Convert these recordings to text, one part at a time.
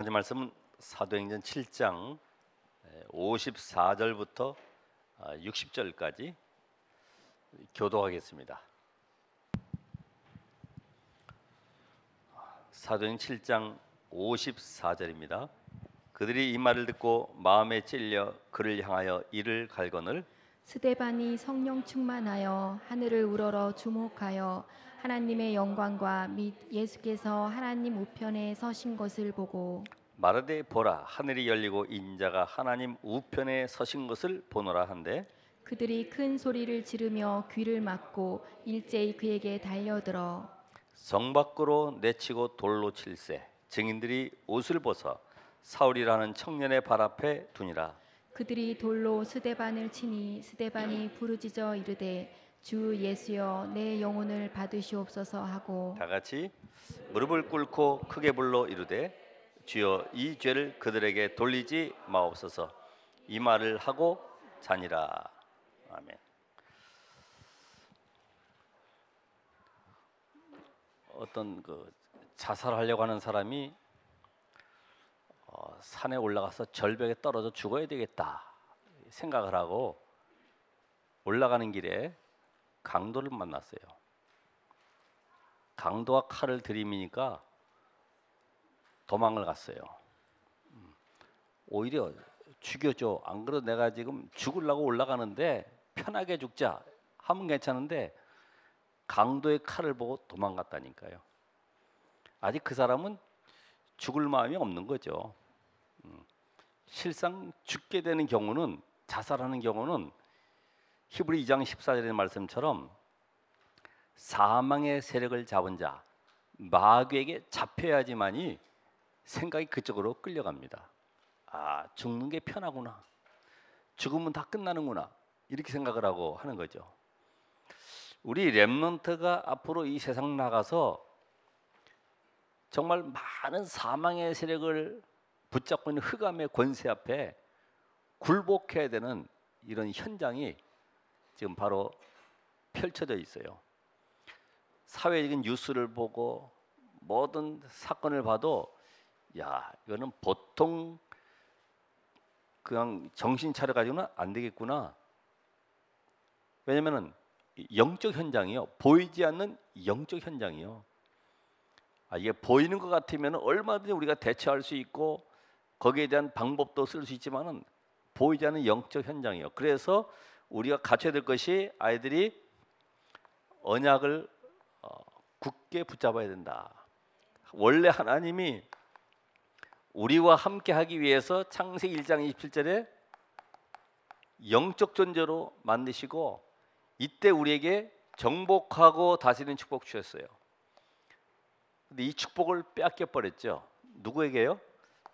하나님 말씀은 사도행전 7장 54절부터 60절까지 교도하겠습니다. 사도행전 7장 54절입니다. 그들이 이 말을 듣고 마음에 찔려 그를 향하여 이를 갈거늘 스데반이 성령 충만하여 하늘을 우러러 주목하여 하나님의 영광과 및 예수께서 하나님 우편에 서신 것을 보고 마르되 보라 하늘이 열리고 인자가 하나님 우편에 서신 것을 보노라 한데 그들이 큰 소리를 지르며 귀를 막고 일제히 그에게 달려들어 성 밖으로 내치고 돌로 칠세 증인들이 옷을 벗어 사울이라는 청년의 발 앞에 두니라. 그들이 돌로 스데반을 치니 스데반이 부르짖어 이르되 주 예수여 내 영혼을 받으시옵소서 하고 다 같이 무릎을 꿇고 크게 불러 이르되 주여 이 죄를 그들에게 돌리지 마옵소서. 이 말을 하고 자니라. 아멘. 어떤 자살하려고 하는 사람이 산에 올라가서 절벽에 떨어져 죽어야 되겠다 생각을 하고 올라가는 길에 강도를 만났어요. 강도가 칼을 들이미니까 도망을 갔어요. 오히려 죽여줘. 안 그래도 내가 지금 죽으려고 올라가는데 편하게 죽자 하면 괜찮은데 강도의 칼을 보고 도망갔다니까요. 아직 그 사람은 죽을 마음이 없는 거죠. 실상 죽게 되는 경우는 자살하는 경우는 히브리 2장 14절의 말씀처럼 사망의 세력을 잡은 자 마귀에게 잡혀야지만이 생각이 그쪽으로 끌려갑니다. 아, 죽는 게 편하구나. 죽으면 다 끝나는구나. 이렇게 생각을 하고 하는 거죠. 우리 렘넌트가 앞으로 이 세상 나가서 정말 많은 사망의 세력을 붙잡고 있는 흑암의 권세 앞에 굴복해야 되는 이런 현장이 지금 바로 펼쳐져 있어요. 사회적인 뉴스를 보고 모든 사건을 봐도 야, 이거는 보통 그냥 정신 차려가지고는 안 되겠구나. 왜냐면은 영적 현장이요. 보이지 않는 영적 현장이요. 이게 보이는 것 같으면 얼마든지 우리가 대처할 수 있고 거기에 대한 방법도 쓸 수 있지만은 보이지 않는 영적 현장이요. 그래서 우리가 갖춰야 될 것이 아이들이 언약을 굳게 붙잡아야 된다. 원래 하나님이 우리와 함께 하기 위해서 창세기 1장 27절에 영적 존재로 만드시고 이때 우리에게 정복하고 다스리는 축복 주셨어요. 근데 이 축복을 빼앗겨 버렸죠. 누구에게요?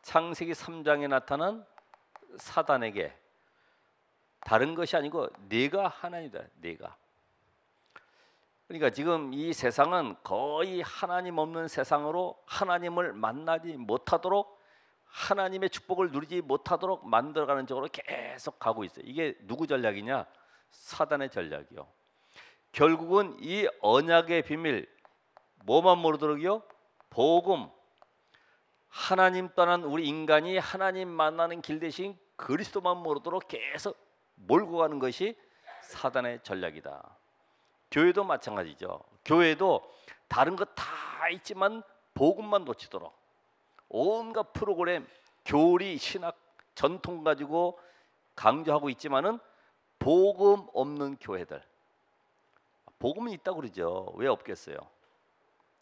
창세기 3장에 나타난 사단에게. 다른 것이 아니고 네가 하나님이다. 네가. 그러니까 지금 이 세상은 거의 하나님 없는 세상으로 하나님을 만나지 못하도록 하나님의 축복을 누리지 못하도록 만들어가는 쪽으로 계속 가고 있어요. 이게 누구 전략이냐? 사단의 전략이요. 결국은 이 언약의 비밀 뭐만 모르도록요? 복음, 하나님 떠난 우리 인간이 하나님 만나는 길 대신 그리스도만 모르도록 계속 몰고 가는 것이 사단의 전략이다. 교회도 마찬가지죠. 교회도 다른 거 다 있지만 복음만 놓치도록 온갖 프로그램, 교리, 신학, 전통 가지고 강조하고 있지만은 복음 없는 교회들. 복음은 있다고 그러죠. 왜 없겠어요?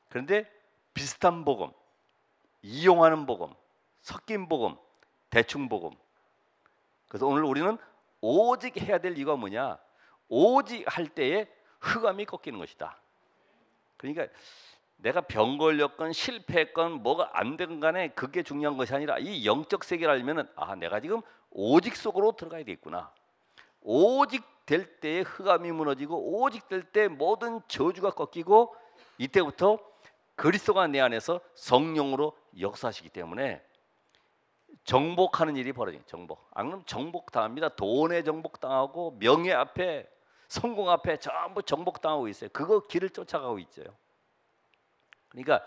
그런데 비슷한 복음, 이용하는 복음, 섞인 복음, 대충 복음. 그래서 오늘 우리는 오직 해야 될 이유가 뭐냐? 오직 할 때에 흑암이 꺾이는 것이다. 그러니까 내가 병 걸렸건 실패했건 뭐가 안 된 간에 그게 중요한 것이 아니라 이 영적 세계를 알면은 내가 지금 오직 속으로 들어가야 되겠구나. 오직 될 때에 흑암이 무너지고 오직 될 때 모든 저주가 꺾이고 이때부터 그리스도가 내 안에서 성령으로 역사하시기 때문에 정복하는 일이 벌어져요. 정복. 안 그러면 정복당합니다. 돈에 정복당하고 명예 앞에 성공 앞에 전부 정복당하고 있어요. 그거 길을 쫓아가고 있죠. 그러니까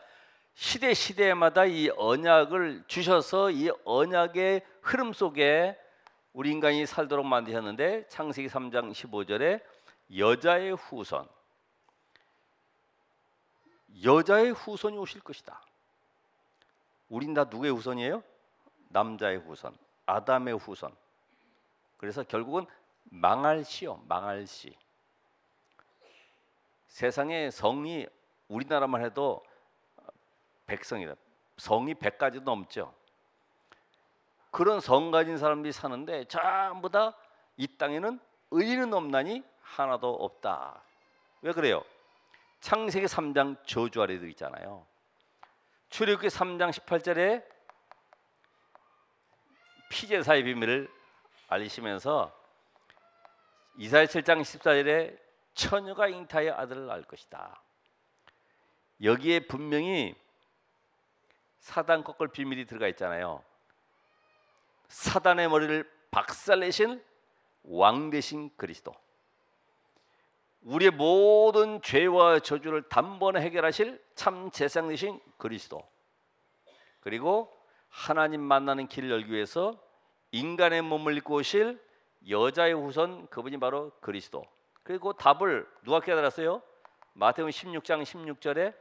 시대 시대마다 이 언약을 주셔서 이 언약의 흐름 속에 우리 인간이 살도록 만드셨는데, 창세기 3장 15절에 여자의 후손, 여자의 후손이 오실 것이다. 우린 다 누구의 후손이에요? 남자의 후손, 아담의 후손. 그래서 결국은 망할 씨요, 망할 씨. 세상에 성이 우리나라만 해도 백성이다. 성이 100가지 넘죠. 그런 성 가진 사람들이 사는데 전부 다 이 땅에는 의인은 없나니 하나도 없다. 왜 그래요? 창세기 3장 저주 아래도 있잖아요. 출애굽기 3장 18절에 피제사의 비밀을 알리시면서 이사야 7장 14절에 처녀가 잉타의 아들을 낳을 것이다. 여기에 분명히 사단 꺾을 비밀이 들어가 있잖아요. 사단의 머리를 박살내신 왕 되신 그리스도, 우리의 모든 죄와 저주를 단번에 해결하실 참 제사장 되신 그리스도, 그리고 하나님 만나는 길을 열기 위해서 인간의 몸을 입고 오실 여자의 후손, 그분이 바로 그리스도. 그리고 답을 누가 깨달았어요? 마태복음 16장 16절에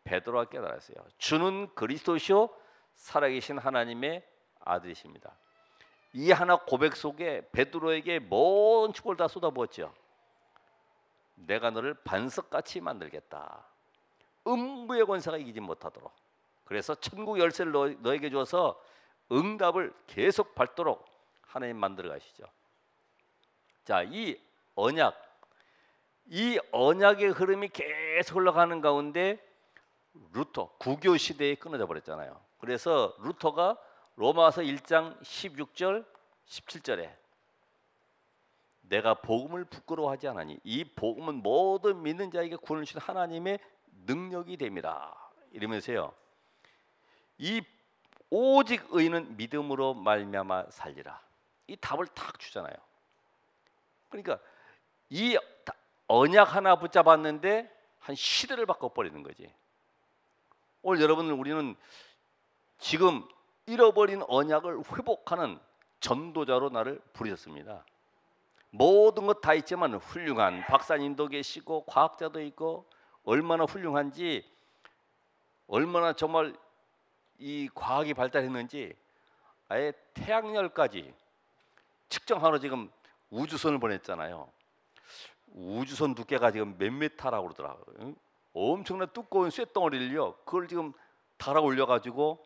베드로가 깨달았어요. 주는 그리스도시요 살아계신 하나님의 아들이십니다. 이 하나 고백 속에 베드로에게 모든 축복을 다 쏟아부었죠. 내가 너를 반석같이 만들겠다. 음부의 권세가 이기지 못하도록. 그래서 천국 열쇠를 너에게 주어서 응답을 계속 밟도록 하나님 만들어 가시죠. 자, 이 언약의 흐름이 계속 흘러가는 가운데 루터 구교 시대에 끊어져 버렸잖아요. 그래서 루터가 로마서 1장 16절 17절에 내가 복음을 부끄러워하지 않으니 이 복음은 모든 믿는 자에게 구원을 주신 하나님의 능력이 됨이라 이러면서요, 이 오직 의인은 믿음으로 말미암아 살리라, 이 답을 탁 주잖아요. 그러니까 이 언약 하나 붙잡았는데 한 시대를 바꿔버리는 거지. 오늘 여러분들, 우리는 지금 잃어버린 언약을 회복하는 전도자로 나를 부르셨습니다. 모든 것 다 있지만 훌륭한 박사님도 계시고 과학자도 있고, 얼마나 훌륭한지, 얼마나 정말 이 과학이 발달했는지 아예 태양열까지 측정하러 지금 우주선을 보냈잖아요. 우주선 두께가 지금 몇 미터라고 그러더라고요. 엄청난 두꺼운 쇳덩어리를요, 그걸 지금 달아 올려가지고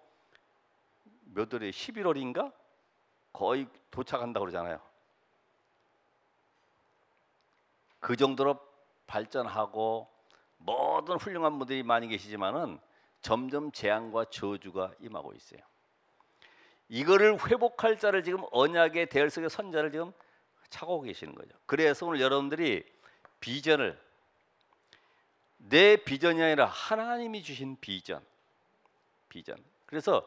몇 월에 11월인가 거의 도착한다고 그러잖아요. 그 정도로 발전하고 모든 훌륭한 분들이 많이 계시지만은 점점 재앙과 저주가 임하고 있어요. 이거를 회복할 자를 지금 언약의 대열석의 선자를 지금 찾고 계시는 거죠. 그래서 오늘 여러분들이 비전을, 내 비전이 아니라 하나님이 주신 비전. 그래서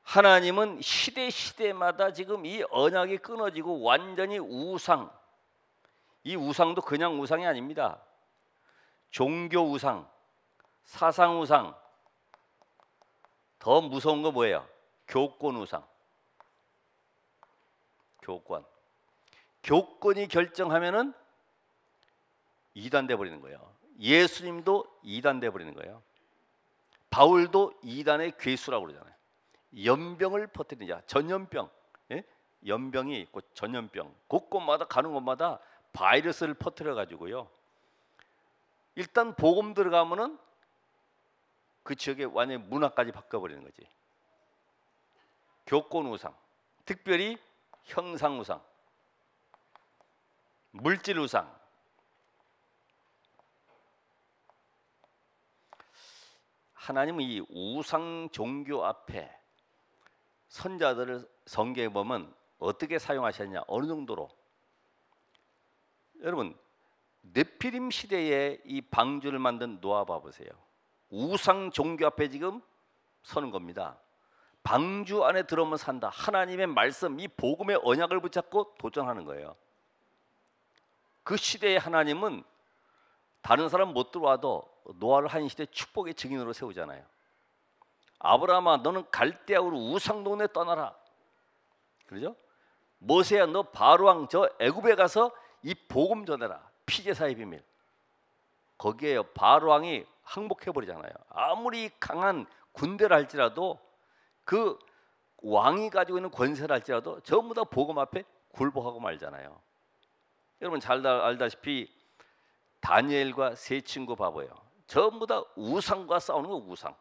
하나님은 시대마다 지금 이 언약이 끊어지고 완전히 우상, 이 우상도 그냥 우상이 아닙니다. 종교 우상, 사상 우상, 더 무서운 거 뭐예요? 교권 우상. 교권이 결정하면은 이단돼 버리는 거예요. 예수님도 이단돼 버리는 거예요. 바울도 이단의 괴수라고 그러잖아요. 연병을 퍼뜨리는 자, 전염병. 예? 연병이 있고 전염병. 곳곳마다 가는 곳마다 바이러스를 퍼뜨려 가지고요. 일단 복음 들어가면은 그 지역의 완전히 문화까지 바꿔버리는 거지. 교권 우상, 특별히 형상 우상, 물질 우상. 하나님은 이 우상 종교 앞에 선자들을 성경에 보면 어떻게 사용하셨냐, 어느 정도로. 여러분, 네피림 시대에 이 방주를 만든 노아 봐보세요. 우상 종교 앞에 지금 서는 겁니다. 방주 안에 들어오면 산다. 하나님의 말씀, 이 복음의 언약을 붙잡고 도전하는 거예요. 그 시대의 하나님은 다른 사람 못 들어와도 노아를 한 시대 축복의 증인으로 세우잖아요. 아브라함아 너는 갈대아우르 우상동네 떠나라. 그러죠? 모세야 너 바로왕 저 애굽에 가서 이 복음 전해라. 피제사의 비밀. 거기에 바로왕이 항복해 버리잖아요. 아무리 강한 군대를 할지라도 그 왕이 가지고 있는 권세를 할지라도 전부 다 복음 앞에 굴복하고 말잖아요. 여러분 잘 알다시피 다니엘과 세 친구 바보예요. 전부 다 우상과 싸우는 거. 우상.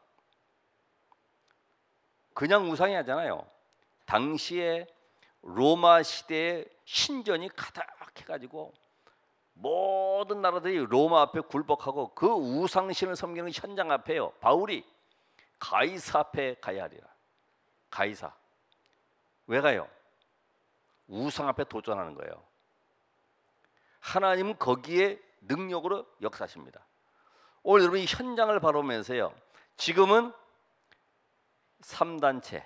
그냥 우상이 아니잖아요. 당시에 로마 시대의 신전이 가득해가지고 모든 나라들이 로마 앞에 굴복하고 그 우상신을 섬기는 현장 앞에요. 바울이 가이사 앞에 가야 하리라. 가이사. 왜 가요? 우상 앞에 도전하는 거예요. 하나님은 거기에 능력으로 역사하십니다. 오늘 여러분이 현장을 바라보면서요. 지금은 3단체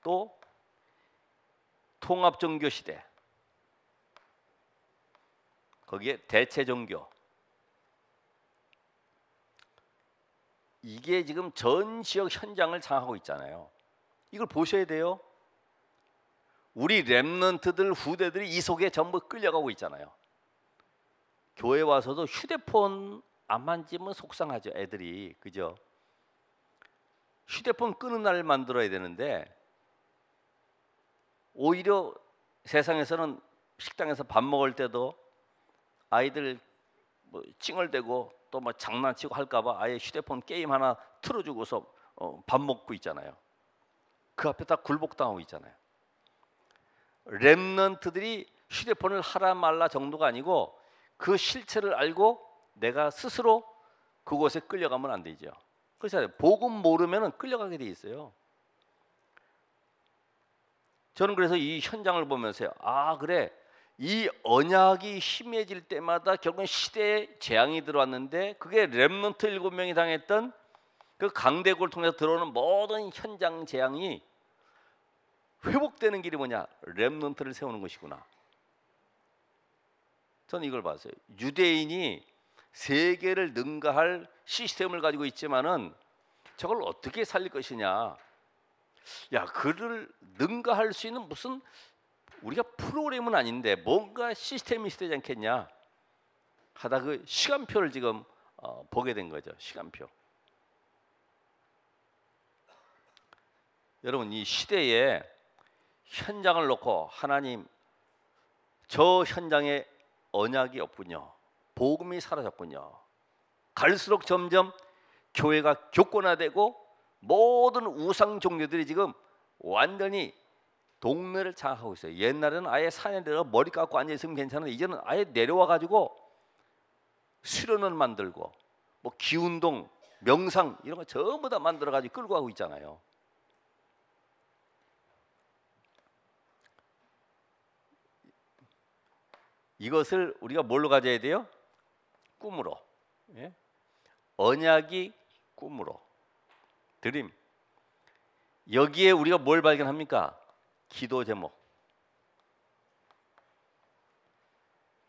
또 통합종교 시대, 거기에 대체종교, 이게 지금 전 지역 현장을 장악하고 있잖아요. 이걸 보셔야 돼요. 우리 렘넌트들 후대들이 이 속에 전부 끌려가고 있잖아요. 교회 와서도 휴대폰 안 만지면 속상하죠. 애들이. 그죠? 휴대폰 끄는 날 만들어야 되는데 오히려 세상에서는 식당에서 밥 먹을 때도 아이들 뭐 찡얼대고 또 뭐 장난치고 할까봐 아예 휴대폰 게임 하나 틀어주고서 밥 먹고 있잖아요. 그 앞에 다 굴복당하고 있잖아요. 렘넌트들이 휴대폰을 하라 말라 정도가 아니고 그 실체를 알고 내가 스스로 그곳에 끌려가면 안 되죠. 그래서 복음 모르면은 끌려가게 돼 있어요. 저는 그래서 이 현장을 보면서요. 아 그래, 이 언약이 심해질 때마다 결국은 시대에 재앙이 들어왔는데 그게 렘넌트 7명이 당했던 그 강대국을 통해서 들어오는 모든 현장 재앙이 회복되는 길이 뭐냐? 렘넌트를 세우는 것이구나. 저는 이걸 봤어요. 유대인이 세계를 능가할 시스템을 가지고 있지만은 저걸 어떻게 살릴 것이냐? 야, 그를 능가할 수 있는 무슨 우리가 프로그램은 아닌데 뭔가 시스템이 있어야 되지 않겠냐 하다 그 시간표를 지금 보게 된 거죠. 시간표. 여러분 이 시대에 현장을 놓고 하나님 저 현장에 언약이 없군요. 복음이 사라졌군요. 갈수록 점점 교회가 교권화되고 모든 우상 종교들이 지금 완전히 동네를 장악하고 있어요. 옛날에는 아예 산에 내려 머리 깎고 앉아 있으면 괜찮은데 이제는 아예 내려와 가지고 수련을 만들고 뭐 기운동, 명상 이런 거 전부 다 만들어 가지고 끌고 가고 있잖아요. 이것을 우리가 뭘로 가져야 돼요? 꿈으로. 예? 언약이 꿈으로. 드림. 여기에 우리가 뭘 발견합니까? 기도 제목.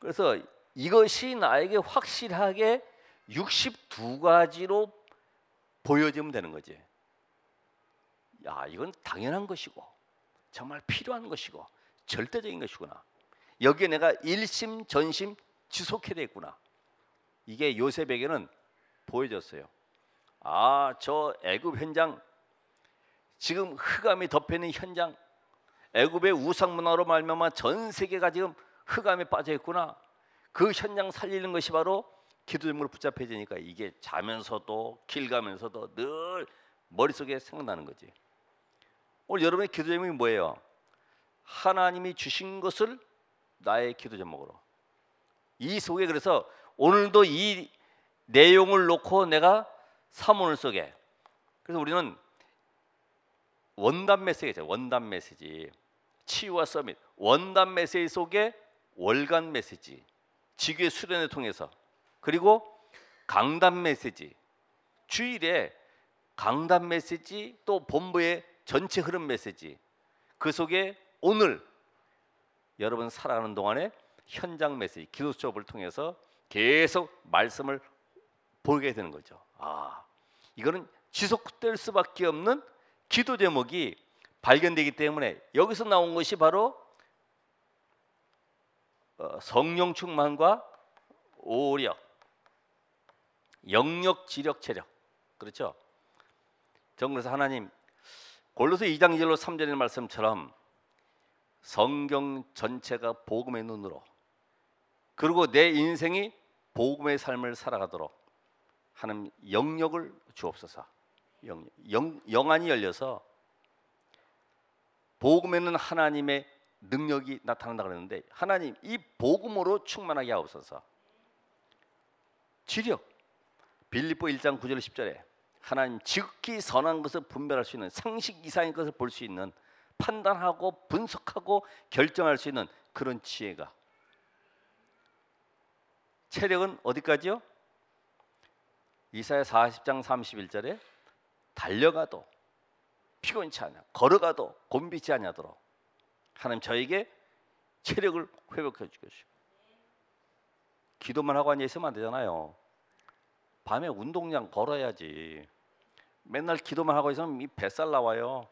그래서 이것이 나에게 확실하게 62가지로 보여지면 되는 거지. 야, 이건 당연한 것이고 정말 필요한 것이고 절대적인 것이구나. 여기에 내가 일심 전심 지속해야 되겠구나. 이게 요셉에게는 보여졌어요. 아, 저 애굽 현장, 지금 흑암이 덮여있는 현장, 애굽의 우상 문화로 말미암아 전 세계가 지금 흑암에 빠져 있구나. 그 현장 살리는 것이 바로 기도 제목으로 붙잡혀지니까 이게 자면서도 길 가면서도 늘 머릿속에 생각나는 거지. 오늘 여러분의 기도 제목이 뭐예요? 하나님이 주신 것을 나의 기도 제목으로. 이 속에 그래서 오늘도 이 내용을 놓고 내가 사문을 속에, 그래서 우리는 원단 메시지죠. 원단 메시지. 치유와 서밋. 원단 메시지 속에 월간 메시지. 지교의 수련을 통해서. 그리고 강단 메시지. 주일에 강단 메시지 또 본부의 전체 흐름 메시지. 그 속에 오늘 여러분 살아가는 동안에 현장 메시지, 기도 수업을 통해서 계속 말씀을 보게 되는 거죠. 아, 이거는 지속될 수밖에 없는 기도 제목이 발견되기 때문에 여기서 나온 것이 바로 성령 충만과 오력, 영력, 지력, 체력. 그렇죠? 그래서 하나님 골로새 2장 1절로 3절의 말씀처럼 성경 전체가 복음의 눈으로, 그리고 내 인생이 복음의 삶을 살아가도록 하는 영력을 주옵소서. 영안이 열려서 복음에는 하나님의 능력이 나타난다 그랬는데, 하나님 이 복음으로 충만하게 하옵소서. 지력, 빌립보 1장 9절 10절에 하나님 지극히 선한 것을 분별할 수 있는, 상식 이상의 것을 볼 수 있는, 판단하고 분석하고 결정할 수 있는 그런 지혜가. 체력은 어디까지요? 이사야 40장 31절에 달려가도 피곤치 않아, 걸어가도 곤비지 아니하도록 하나님 저에게 체력을 회복해 주시고. 기도만 하고 앉아 있으면 안 되잖아요. 밤에 운동량 걸어야지. 맨날 기도만 하고 있으면 이 뱃살 나와요.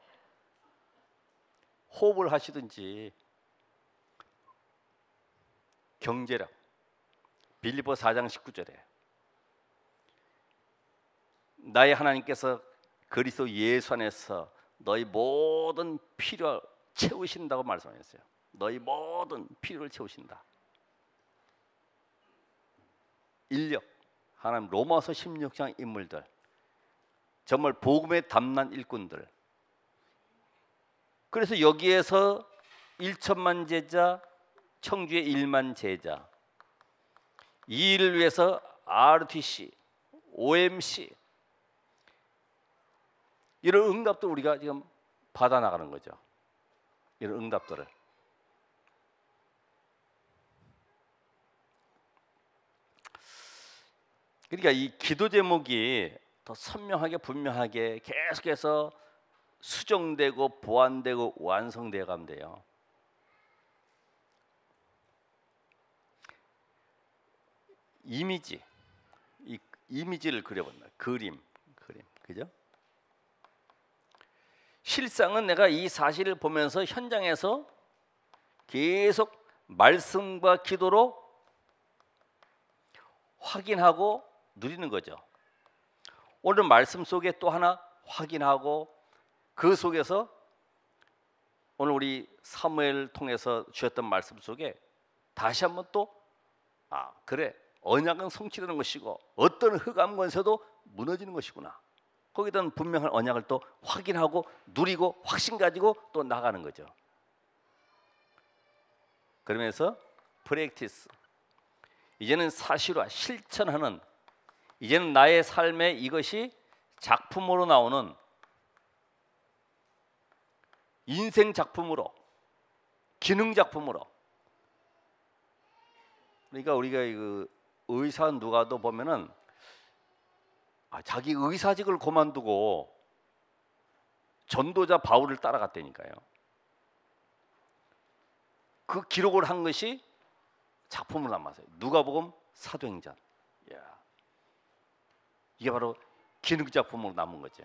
호흡을 하시든지. 경제력, 빌립보 4장 19절에 나의 하나님께서 그리스도 예수 안에서 너희 모든 필요를 채우신다고 말씀하셨어요. 너희 모든 필요를 채우신다. 인력, 하나님 로마서 16장 인물들, 정말 복음에 담난 일꾼들. 그래서 여기에서 1천만 제자, 청주의 1만 제자, 이 일을 위해서 RTC, OMC, 이런 응답도 우리가 지금 받아 나가는 거죠. 이런 응답들을. 그러니까 이 기도 제목이 더 선명하게 분명하게 계속해서 수정되고 보완되고 완성되어 가면 돼요. 이미지, 이 이미지를 그려본다. 그림, 그죠? 실상은 내가 이 사실을 보면서 현장에서 계속 말씀과 기도로 확인하고 누리는 거죠. 오늘 말씀 속에 또 하나 확인하고, 그 속에서 오늘 우리 사무엘 통해서 주셨던 말씀 속에 다시 한번 또 그래, 언약은 성취되는 것이고 어떤 흑암 권세도 무너지는 것이구나. 거기에 대한 분명한 언약을 또 확인하고 누리고 확신 가지고 또 나가는 거죠. 그러면서 프랙티스, 이제는 사실화, 실천하는, 이제는 나의 삶에 이것이 작품으로 나오는, 인생 작품으로, 기능 작품으로. 그러니까 우리가 그 의사 누가도 보면은 자기 의사직을 그만두고 전도자 바울을 따라갔다니까요. 그 기록을 한 것이 작품으로 남았어요. 누가복음, 사도행전. 이게 바로 기능 작품으로 남은 거죠.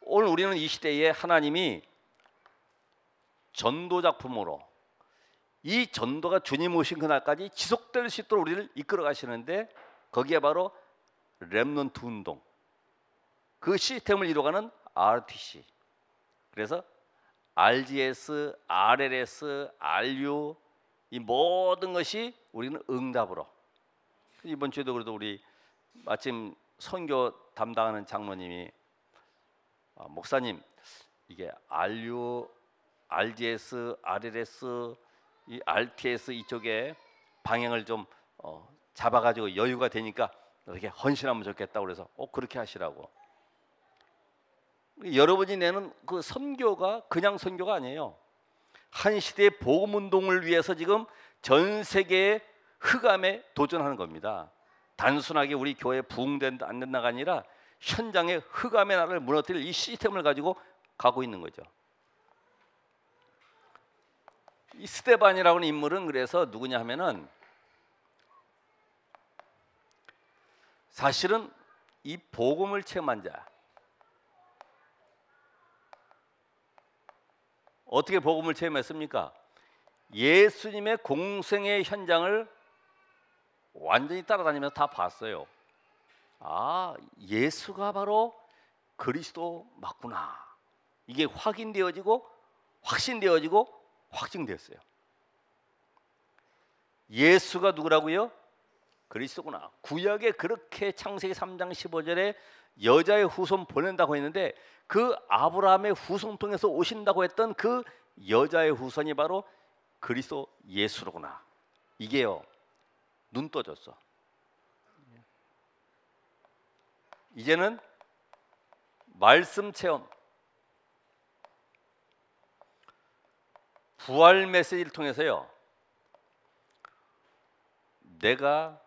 오늘 우리는 이 시대에 하나님이 전도 작품으로, 이 전도가 주님 오신 그날까지 지속될 수 있도록 우리를 이끌어 가시는데, 거기에 바로 렘넌트 운동, 그 시스템을 이루어가는 RTC, 그래서 RGS, RLS, RU, 이 모든 것이 우리는 응답으로. 이번 주에도 그래도 우리 마침 선교 담당하는 장로님이 목사님, 이게 RU, RGS, RLS, 이 RTS 이쪽에 방향을 좀 잡아가지고 여유가 되니까 이렇게 헌신하면 좋겠다고 그래서 그렇게 하시라고. 여러분이 내는 그 선교가 그냥 선교가 아니에요. 한 시대의 복음 운동을 위해서 지금 전 세계의 흑암에 도전하는 겁니다. 단순하게 우리 교회 부흥된다 안 된다가 아니라 현장의 흑암의 나라를 무너뜨릴 이 시스템을 가지고 가고 있는 거죠. 이 스데반이라고 하는 인물은 그래서 누구냐 하면은, 사실은 이 복음을 체험한 자, 어떻게 복음을 체험했습니까? 예수님의 공생의 현장을 완전히 따라다니면서 다 봤어요. 아, 예수가 바로 그리스도 맞구나. 이게 확인되어지고 확신되어지고 확증됐어요. 예수가 누구라고요? 그리스도구나. 구약에 그렇게 창세기 3장 15절에 여자의 후손 보낸다고 했는데 그 아브라함의 후손 통해서 오신다고 했던 그 여자의 후손이 바로 그리스도 예수로구나. 이게요, 눈 떠졌어. 이제는 말씀 체험, 부활 메시지를 통해서요, 내가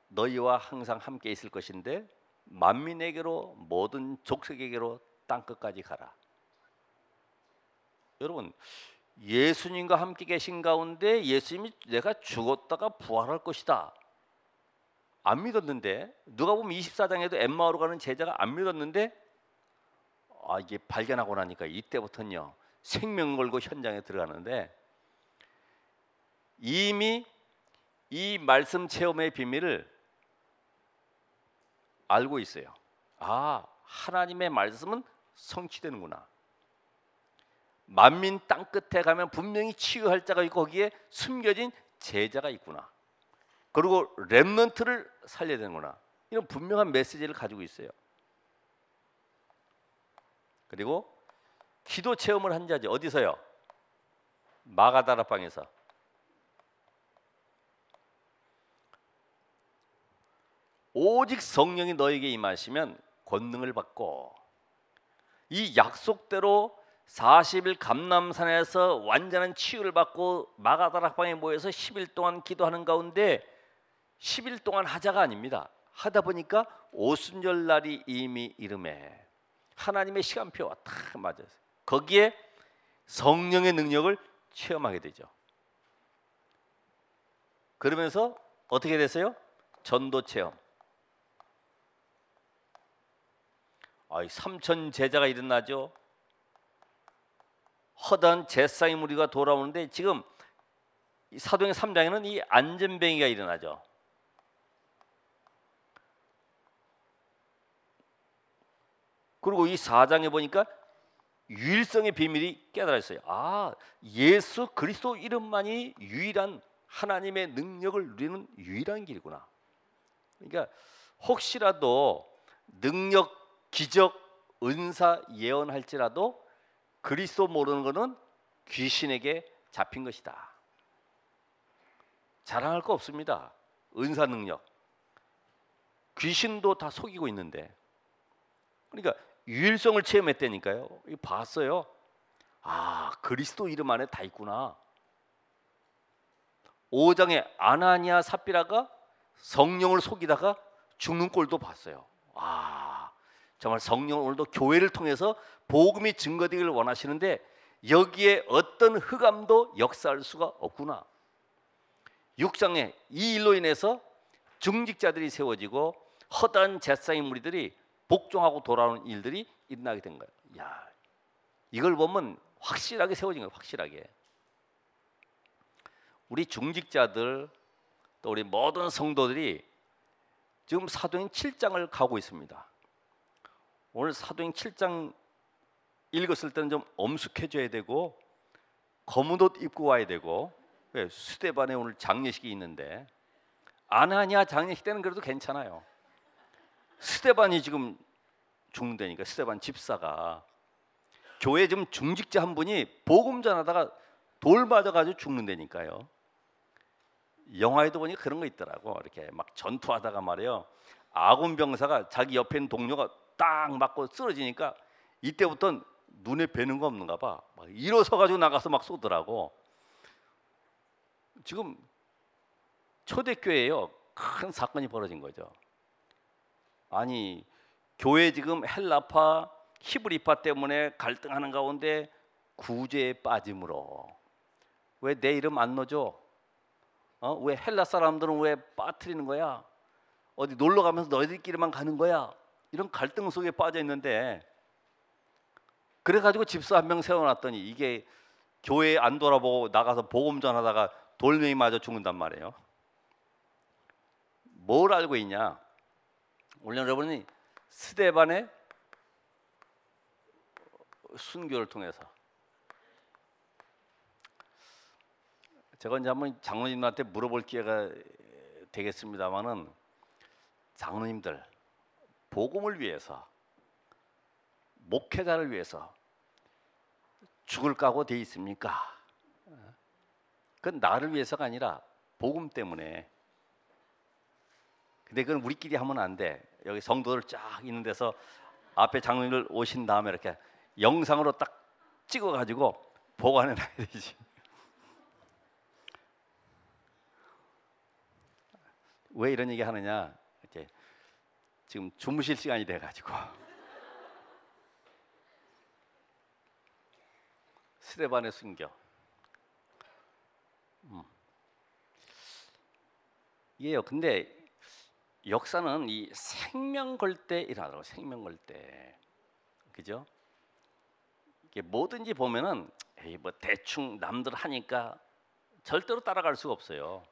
너희와 항상 함께 있을 것인데 만민에게로 모든 족속에게로 땅끝까지 가라. 여러분, 예수님과 함께 계신 가운데 예수님이 내가 죽었다가 부활할 것이다 안 믿었는데, 누가 보면 24장에도 엠마오로 가는 제자가 안 믿었는데, 이게 발견하고 나니까 이때부터는요 생명 걸고 현장에 들어가는데, 이미 이 말씀 체험의 비밀을 알고 있어요. 아, 하나님의 말씀은 성취되는구나. 만민 땅끝에 가면 분명히 치유할 자가 있고 거기에 숨겨진 제자가 있구나. 그리고 렘넌트를 살려야 되는구나. 이런 분명한 메시지를 가지고 있어요. 그리고 기도 체험을 한 자지. 어디서요? 마가다라방에서. 오직 성령이 너에게 임하시면 권능을 받고, 이 약속대로 40일 감람산에서 완전한 치유를 받고 마가다락방에 모여서 10일 동안 기도하는 가운데 10일 동안 하자가 아닙니다. 하다 보니까 오순절날이 이미 이름에 하나님의 시간표와 딱 맞았어요. 거기에 성령의 능력을 체험하게 되죠. 그러면서 어떻게 됐어요? 전도 체험. 3천 제자가 일어나죠. 허다한 제사의 무리가 돌아오는데, 지금 사도행전 3장에는 이 안전뱅이가 일어나죠. 그리고 이 4장에 보니까 유일성의 비밀이 깨달았어요. 아, 예수 그리스도 이름만이 유일한 하나님의 능력을 누리는 유일한 길이구나. 그러니까 혹시라도 능력, 기적, 은사 예언할지라도 그리스도 모르는 것은 귀신에게 잡힌 것이다. 자랑할 거 없습니다. 은사 능력. 귀신도 다 속이고 있는데. 그러니까 유일성을 체험했다니까요. 이거 봤어요. 아, 그리스도 이름 안에 다 있구나. 5장에 아나니아 삽비라가 성령을 속이다가 죽는 꼴도 봤어요. 아, 정말 성령은 오늘도 교회를 통해서 복음이 증거되기를 원하시는데 여기에 어떤 흑암도 역사할 수가 없구나. 6장에 이 일로 인해서 중직자들이 세워지고 허다한 제사의 무리들이 복종하고 돌아오는 일들이 일어나게 된 거예요. 야, 이걸 보면 확실하게 세워진 거예요. 확실하게. 우리 중직자들 또 우리 모든 성도들이 지금 사도행 7장을 가고 있습니다. 오늘 사도행 7장 읽었을 때는 좀 엄숙해져야 되고 검은 옷 입고 와야 되고, 스데반에 오늘 장례식이 있는데 아나니아 장례식 때는 그래도 괜찮아요. 스데반이 지금 죽는다니까. 스데반 집사가 교회 지금 중직자 한 분이 복음 전하다가 돌 맞아가지고 죽는다니까요. 영화에도 보니까 그런 거 있더라고. 이렇게 막 전투하다가 말이에요, 아군 병사가 자기 옆에 있는 동료가 딱 맞고 쓰러지니까 이때부터는 눈에 뵈는 거 없는가 봐. 막 일어서 가지고 나가서 막 쏘더라고. 지금 초대교회에요 큰 사건이 벌어진 거죠. 아니, 교회 지금 헬라파 히브리파 때문에 갈등하는 가운데 구제에 빠짐으로 왜 내 이름 안 넣어줘? 왜 헬라 사람들은 왜 빠뜨리는 거야? 어디 놀러 가면서 너희들끼리만 가는 거야. 이런 갈등 속에 빠져 있는데, 그래가지고 집사 한 명 세워놨더니 이게 교회 안 돌아보고 나가서 복음 전하다가 돌멩이 맞아 죽는단 말이에요. 뭘 알고 있냐? 오늘 여러분이 스데반의 순교를 통해서, 제가 이제 한번 장로님한테 물어볼 기회가 되겠습니다만은, 장로님들 복음을 위해서, 목회자를 위해서 죽을 각오 돼 있습니까? 그건 나를 위해서가 아니라 복음 때문에. 근데 그건 우리끼리 하면 안 돼. 여기 성도들 쫙 있는 데서 앞에 장로님들 오신 다음에 이렇게 영상으로 딱 찍어가지고 보관해 놔야 되지. 왜 이런 얘기 하느냐? 이렇게 지금 주무실 시간이 돼가지고. 스데반의 순교. 이게요. 근데 역사는 이 생명 걸 때 일어나더라고. 생명 걸 때, 그죠? 이게 뭐든지 보면은 에이 뭐 대충 남들 하니까 절대로 따라갈 수가 없어요.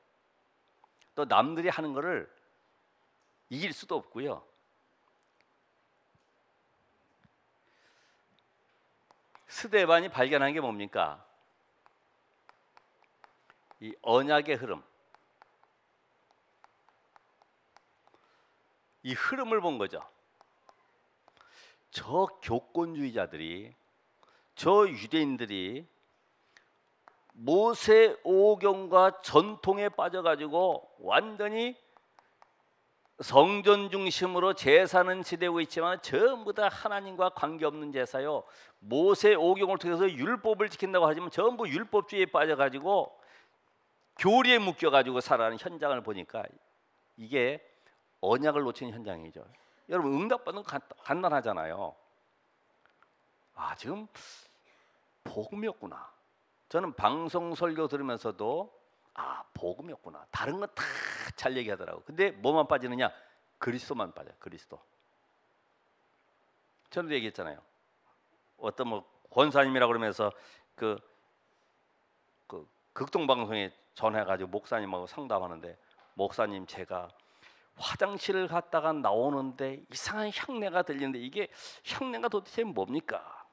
또 남들이 하는 거를 이길 수도 없고요. 스데반이 발견한 게 뭡니까? 이 언약의 흐름. 이 흐름을 본 거죠. 저 교권주의자들이, 저 유대인들이 모세 오경과 전통에 빠져가지고 완전히 성전 중심으로 제사는 지내고 있지만 전부 다 하나님과 관계없는 제사요. 모세 오경을 통해서 율법을 지킨다고 하지만 전부 율법주의에 빠져가지고 교리에 묶여가지고 살아가는 현장을 보니까 이게 언약을 놓친 현장이죠. 여러분 응답받는 거 간단하잖아요. 아, 지금 복음이었구나. 저는 방송 설교 들으면서도 아, 복음이었구나. 다른 건 다 잘 얘기하더라고. 근데 뭐만 빠지느냐? 그리스도만 빠져. 그리스도. 저도 얘기했잖아요. 어떤 뭐 권사님이라 그러면서 그 극동 방송에 전해가지고 목사님하고 상담하는데, 목사님 제가 화장실을 갔다가 나오는데 이상한 향내가 들리는데 이게 향내가 도대체 뭡니까?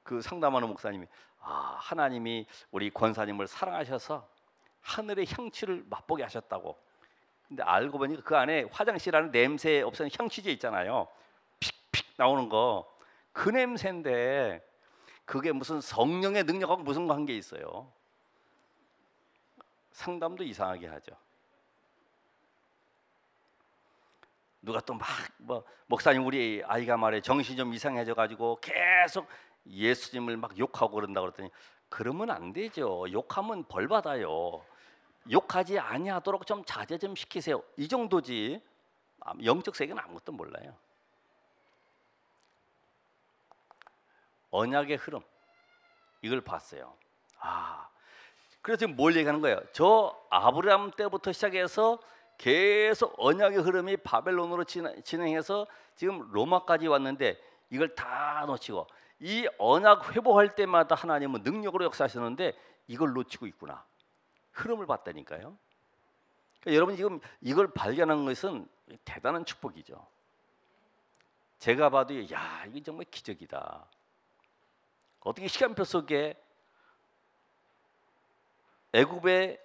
그 상담하는 목사님이 아, 하나님이 우리 권사님을 사랑하셔서 하늘의 향취를 맛보게 하셨다고. 근데 알고 보니까 그 안에 화장실 안에 냄새 없애는 향취제 있잖아요. 픽픽 나오는 거, 그 냄새인데 그게 무슨 성령의 능력하고 무슨 관계 있어요? 상담도 이상하게 하죠. 누가 또 막 뭐 목사님 우리 아이가 말해 정신이 좀 이상해져 가지고 계속 예수님을 막 욕하고 그런다 그랬더니 그러면 안 되죠. 욕하면 벌 받아요. 욕하지 아니하도록 좀 자제 좀 시키세요. 이 정도지. 영적 세계는 아무것도 몰라요. 언약의 흐름, 이걸 봤어요. 아, 그래서 지금 뭘 얘기하는 거예요? 저 아브라함 때부터 시작해서 계속 언약의 흐름이 바벨론으로 진행해서 지금 로마까지 왔는데 이걸 다 놓치고, 이 언약 회복할 때마다 하나님은 능력으로 역사하시는데 이걸 놓치고 있구나. 흐름을 봤다니까요. 그러니까 여러분 지금 이걸 발견한 것은 대단한 축복이죠. 제가 봐도 야, 이게 정말 기적이다. 어떻게 시간표 속에 애굽의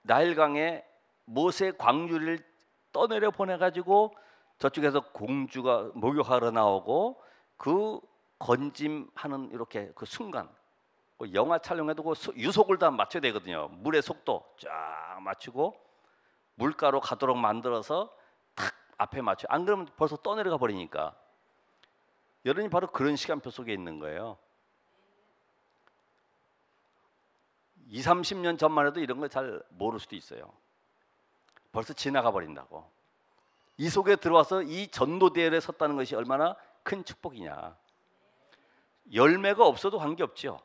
나일강에 모세 광주리를 떠내려 보내가지고 저쪽에서 공주가 목욕하러 나오고 그 건짐하는 이렇게 그 순간, 영화 촬영해도 그 유속을 다 맞춰야 되거든요. 물의 속도 쫙 맞추고 물가로 가도록 만들어서 탁 앞에 맞춰. 안 그러면 벌써 떠내려가 버리니까. 여러분이 바로 그런 시간표 속에 있는 거예요. 20, 30년 전만 해도 이런 걸 잘 모를 수도 있어요. 벌써 지나가 버린다고. 이 속에 들어와서 이 전도대열에 섰다는 것이 얼마나 큰 축복이냐. 열매가 없어도 관계없죠.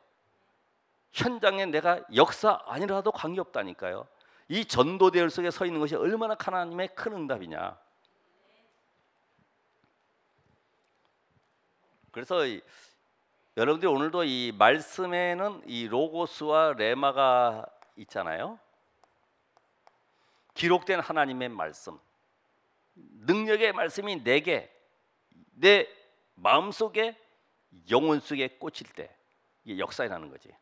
현장에 내가 역사 아니라도 관계없다니까요. 이 전도 대열 속에 서 있는 것이 얼마나 하나님의 큰 응답이냐. 그래서 여러분들이 오늘도 이 말씀에는 이 로고스와 레마가 있잖아요. 기록된 하나님의 말씀, 능력의 말씀이 내게, 내 마음속에, 영혼 속에 꽂힐 때 이게 역사에 나는 거지.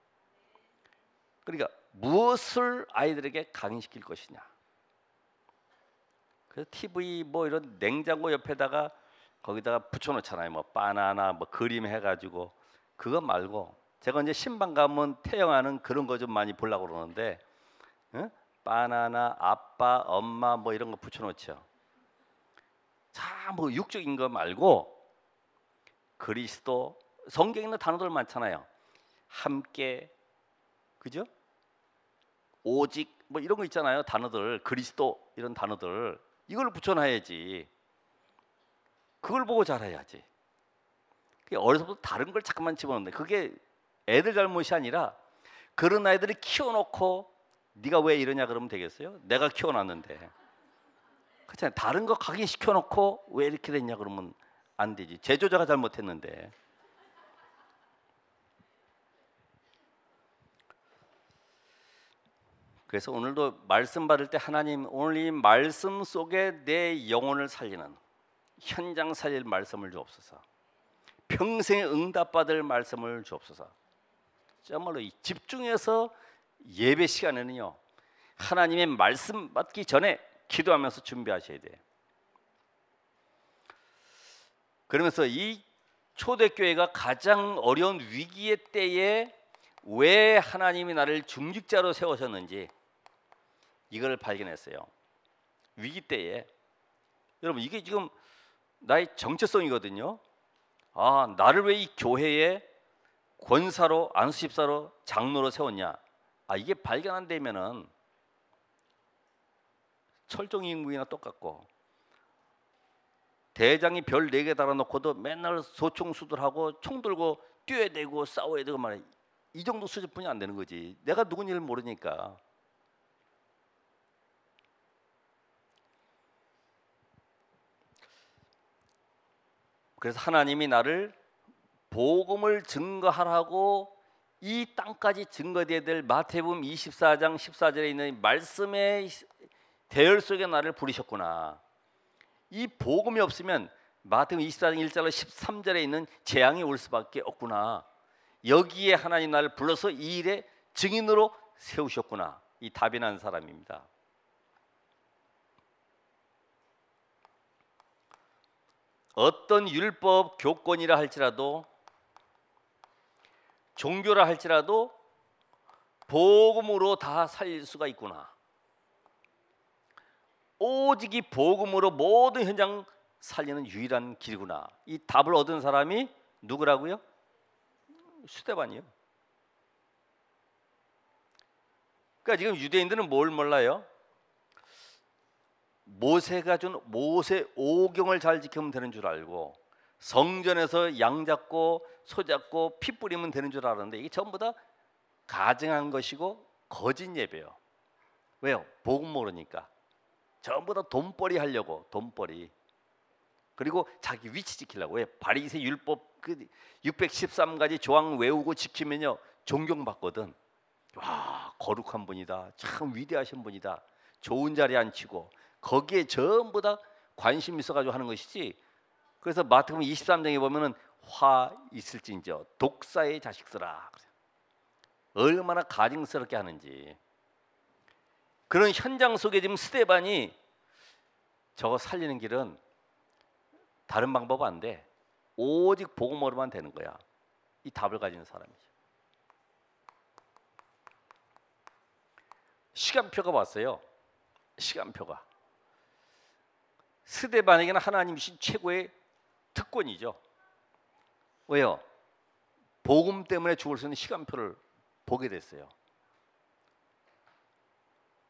그러니까 무엇을 아이들에게 강의시킬 것이냐. 그래서 TV 뭐 이런 냉장고 옆에다가 거기다가 붙여놓잖아요. 뭐 바나나 뭐 그림 해가지고. 그거 말고 제가 이제 신방 가면 태영하는 그런 거 좀 많이 보려고 그러는데, 응? 바나나, 아빠, 엄마 뭐 이런 거 붙여놓죠. 자, 뭐 육적인 거 말고 그리스도, 성경에 있는 단어들 많잖아요. 함께, 그죠? 오직 뭐 이런 거 있잖아요. 단어들, 그리스도 이런 단어들 이걸 붙여놔야지. 그걸 보고 자라야지. 어려서부터 다른 걸 자꾸만 집어넣는데 그게 애들 잘못이 아니라 그런 아이들이 키워놓고 네가 왜 이러냐 그러면 되겠어요? 내가 키워놨는데. 그렇잖아요. 다른 거 각인시켜놓고 왜 이렇게 됐냐 그러면 안 되지. 제조자가 잘못했는데. 그래서 오늘도 말씀 받을 때 하나님, 오늘 이 말씀 속에 내 영혼을 살리는, 현장 살릴 말씀을 주옵소서. 평생에 응답받을 말씀을 주옵소서. 정말로 이 집중해서 예배 시간에는요, 하나님의 말씀 받기 전에 기도하면서 준비하셔야 돼요. 그러면서 이 초대교회가 가장 어려운 위기의 때에 왜 하나님이 나를 중직자로 세우셨는지 이걸 발견했어요. 위기 때에. 여러분, 이게 지금 나의 정체성이거든요. 아, 나를 왜 이 교회에 권사로, 안수집사로, 장로로 세웠냐. 아, 이게 발견 안 되면은 철종임금이나 똑같고, 대장이 별 4개 달아놓고도 맨날 소총수들하고 총 들고 뛰어야 되고 싸워야 되고 말이야. 이 정도 수준뿐이 안 되는 거지. 내가 누군지를 모르니까. 그래서 하나님이 나를 복음을 증거하라고 이 땅까지 증거되어야 될 마태복음 24장 14절에 있는 말씀의 대열 속에 나를 부르셨구나. 이 복음이 없으면 마태복음 24장 1절로 13절에 있는 재앙이 올 수밖에 없구나. 여기에 하나님 나를 불러서 이 일의 증인으로 세우셨구나. 이 답이 난 사람입니다. 어떤 율법 교권이라 할지라도, 종교라 할지라도 복음으로 다 살릴 수가 있구나. 오직 이 복음으로 모든 현장 살리는 유일한 길이구나. 이 답을 얻은 사람이 누구라고요? 스데반이요. 그러니까 지금 유대인들은 뭘 몰라요? 모세가 준 모세 오경을 잘 지키면 되는 줄 알고, 성전에서 양 잡고 소 잡고 피 뿌리면 되는 줄 알았는데 이게 전부 다 가증한 것이고 거짓 예배요. 왜요? 복음 모르니까. 전부 다 돈벌이 하려고, 돈벌이. 그리고 자기 위치 지키려고. 왜? 바리새 율법 그 613가지 조항 외우고 지키면요 존경받거든. 와, 거룩한 분이다, 참 위대하신 분이다, 좋은 자리에 앉히고, 거기에 전부 다 관심 있어가지고 하는 것이지. 그래서 마태복음 23장에 보면은 화 있을진저 독사의 자식들아, 얼마나 가증스럽게 하는지. 그런 현장 속에 지금 스데반이 저거 살리는 길은 다른 방법 안 돼. 오직 복음으로만 되는 거야. 이 답을 가진 사람이죠. 시간표가 왔어요. 시간표가. 스데반에게는 하나님이신 최고의 특권이죠. 왜요? 복음 때문에 죽을 수 있는 시간표를 보게 됐어요.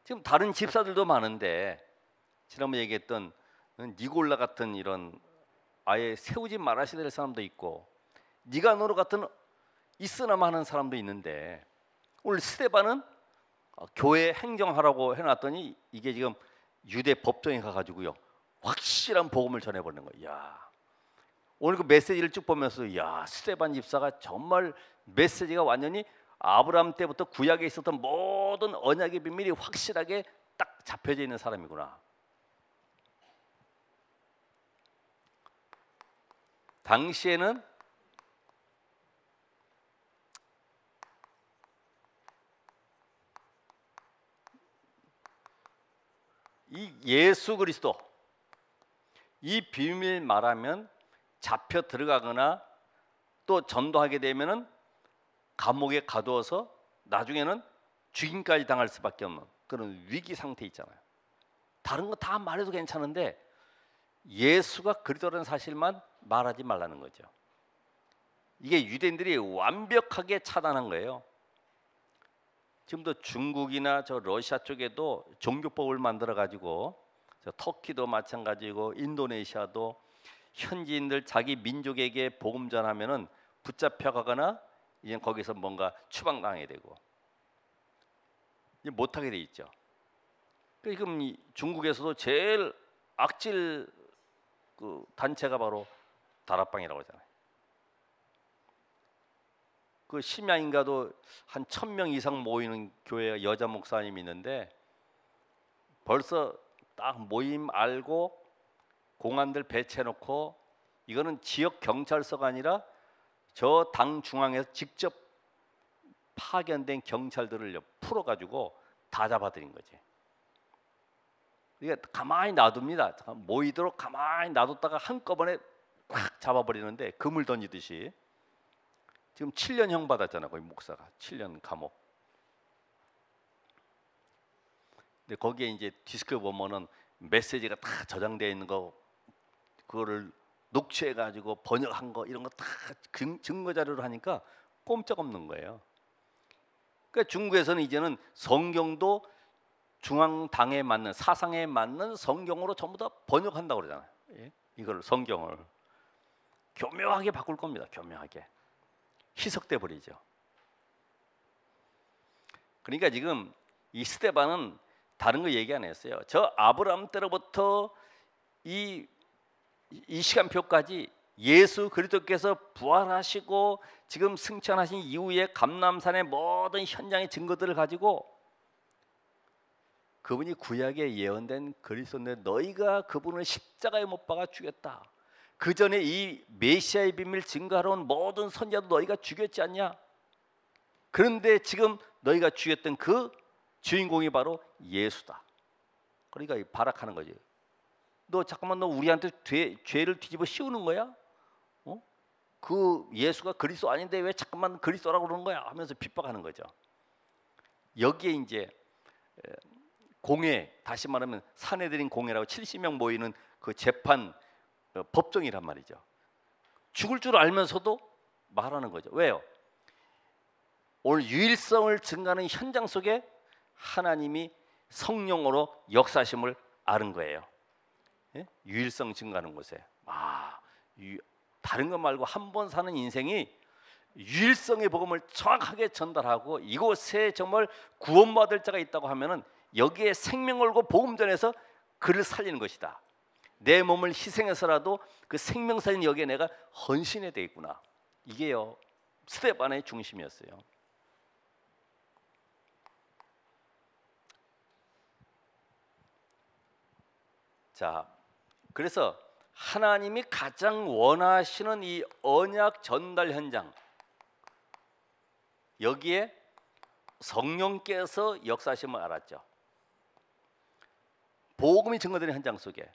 지금 다른 집사들도 많은데, 지난번에 얘기했던 니골라 같은 이런 아예 세우지 말아야 될 사람도 있고, 니가노르 같은 있으나마 하는 사람도 있는데, 오늘 스데반은 교회 행정하라고 해놨더니 이게 지금 유대 법정에 가가지고요 확실한 복음을 전해버리는 거예요. 야, 오늘 그 메시지를 쭉 보면서 야, 스데반 집사가 정말 메시지가 완전히 아브라함 때부터 구약에 있었던 모든 언약의 비밀이 확실하게 딱 잡혀져 있는 사람이구나. 당시에는 이 예수 그리스도 이 비밀 말하면 잡혀 들어가거나 또 전도하게 되면은 감옥에 가두어서 나중에는 죽임까지 당할 수밖에 없는 그런 위기 상태 있잖아요. 다른 거 다 말해도 괜찮은데 예수가 그리스도라는 사실만 말하지 말라는 거죠. 이게 유대인들이 완벽하게 차단한 거예요. 지금도 중국이나 저 러시아 쪽에도 종교법을 만들어 가지고 저 터키도 마찬가지고 인도네시아도 현지인들 자기 민족에게 복음 전하면은 붙잡혀 가거나 이제 거기서 뭔가 추방당하게 되고 이제 못하게 돼 있죠. 지금 이 중국에서도 제일 악질 그 단체가 바로 다락방이라고 하잖아요. 그 심야인가도 한 1000명 이상 모이는 교회 여자 목사님이 있는데 벌써 딱 모임 알고 공안들 배치해놓고 이거는 지역 경찰서가 아니라 저 당 중앙에서 직접 파견된 경찰들을 풀어가지고 다 잡아들인 거지. 이게 가만히 놔둡니다. 모이도록 가만히 놔뒀다가 한꺼번에 확 잡아버리는데 금을 던지듯이. 지금 7년형 받았잖아, 거기 목사가 7년 감옥. 근데 거기에 이제 디스크 보면은 메시지가 다 저장되어 있는 거, 그거를 녹취해가지고 번역한 거 이런 거 다 증거 자료로 하니까 꼼짝없는 거예요. 그러니까 중국에서는 이제는 성경도 중앙당에 맞는 사상에 맞는 성경으로 전부 다 번역한다고 그러잖아요. 예? 이걸 성경을 교묘하게 바꿀 겁니다. 교묘하게 희석돼 버리죠. 그러니까 지금 이 스데반은 다른 거 얘기 안 했어요. 저 아브라함 때로부터 이 시간표까지 예수 그리스도께서 부활하시고 지금 승천하신 이후에 감람산의 모든 현장의 증거들을 가지고 그분이 구약에 예언된 그리스도인데 너희가 그분을 십자가에 못 박아 죽였다. 그 전에 이 메시아의 비밀 증거하러 온 모든 선지자도 너희가 죽였지 않냐? 그런데 지금 너희가 죽였던 그 주인공이 바로 예수다. 그러니까 발악하는 거지. 너 잠깐만, 너 우리한테 죄를 뒤집어 씌우는 거야? 그 예수가 그리스도 아닌데 왜 잠깐만 그리스도라고 그러는 거야? 하면서 핍박하는 거죠. 여기에 이제 공회, 다시 말하면 사내들인 공회라고 70명 모이는 그 재판 법정이란 말이죠. 죽을 줄 알면서도 말하는 거죠. 왜요? 오늘 유일성을 증가하는 현장 속에 하나님이 성령으로 역사심을 아는 거예요. 예? 유일성 증가하는 곳에 다른 것 말고 한 번 사는 인생이 유일성의 복음을 정확하게 전달하고 이곳에 정말 구원받을 자가 있다고 하면은 여기에 생명 걸고 복음 전해서 그를 살리는 것이다. 내 몸을 희생해서라도 그 생명 살린 여기에 내가 헌신해야 되겠구나. 이게요 스데반의 중심이었어요. 자, 그래서 하나님이 가장 원하시는 이 언약 전달 현장, 여기에 성령께서 역사하심을 알았죠. 복음이 증거되는 현장 속에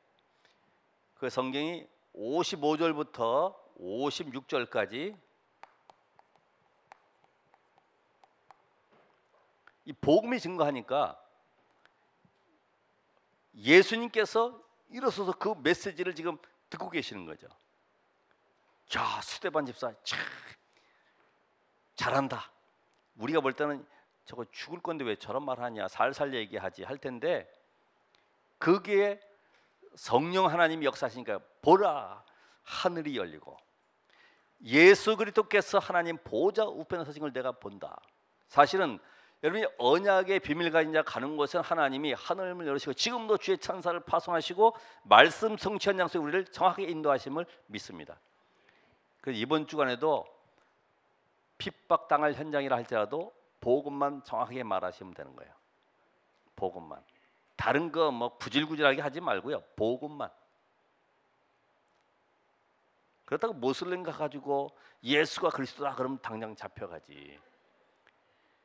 그 성경이 55절부터 56절까지 이 복음이 증거하니까 예수님께서 일어서서 그 메시지를 지금 듣고 계시는 거죠. 야, 스데반 집사 참 잘한다. 우리가 볼 때는 저거 죽을 건데 왜 저런 말 하냐, 살살 얘기하지 할 텐데 거기에 성령 하나님이 역사하시니까 보라, 하늘이 열리고 예수 그리스도께서 하나님 보좌 우편에 서신 걸 내가 본다. 사실은 여러분이 언약의 비밀 가진 자 가는 곳은 하나님이 하늘문을 열으시고 지금도 주의 천사를 파송하시고 말씀 성취한 양식에 우리를 정확하게 인도하심을 믿습니다. 그래서 이번 주간에도 핍박당할 현장이라 할지라도 복음만 정확하게 말하시면 되는 거예요. 복음만. 다른 거 뭐 구질구질하게 하지 말고요. 복음만. 그렇다고 모슬렘 가가지고 예수가 그리스도다 그러면 당장 잡혀가지.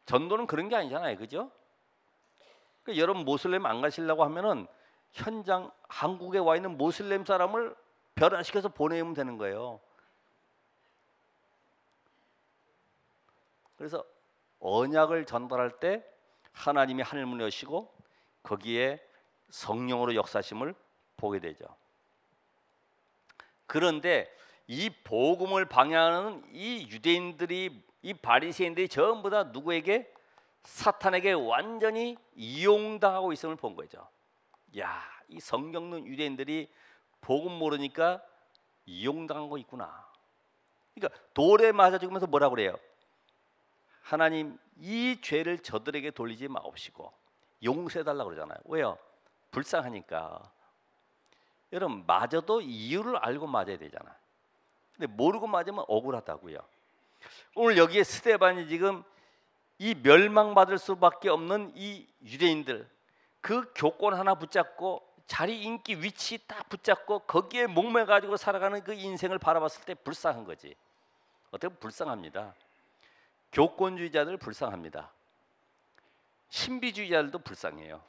전도는 그런 게 아니잖아요, 그죠? 그러니까 여러분 모슬렘 안 가시려고 하면은 현장 한국에 와 있는 모슬렘 사람을 변화시켜서 보내면 되는 거예요. 그래서 언약을 전달할 때 하나님이 하늘문을 여시고 거기에 성령으로 역사심을 보게 되죠. 그런데 이 복음을 방해하는 이 유대인들이, 이 바리새인들이 전부 다 누구에게? 사탄에게 완전히 이용당하고 있음을 본 거죠. 야, 이 성경 읽는 유대인들이 복음 모르니까 이용당하고 있구나. 그러니까 돌에 맞아 죽으면서 뭐라고 그래요? 하나님, 이 죄를 저들에게 돌리지 마옵시고 용서해달라고 그러잖아요. 왜요? 불쌍하니까. 여러분, 맞아도 이유를 알고 맞아야 되잖아. 근데 모르고 맞으면 억울하다고요. 오늘 여기에 스데반이 지금 이 멸망받을 수밖에 없는 이 유대인들, 그 교권 하나 붙잡고 자리, 인기, 위치 딱 붙잡고 거기에 목매가지고 살아가는 그 인생을 바라봤을 때 불쌍한 거지. 어떻게 보면 불쌍합니다. 교권주의자들 불쌍합니다. 신비주의자들도 불쌍해요.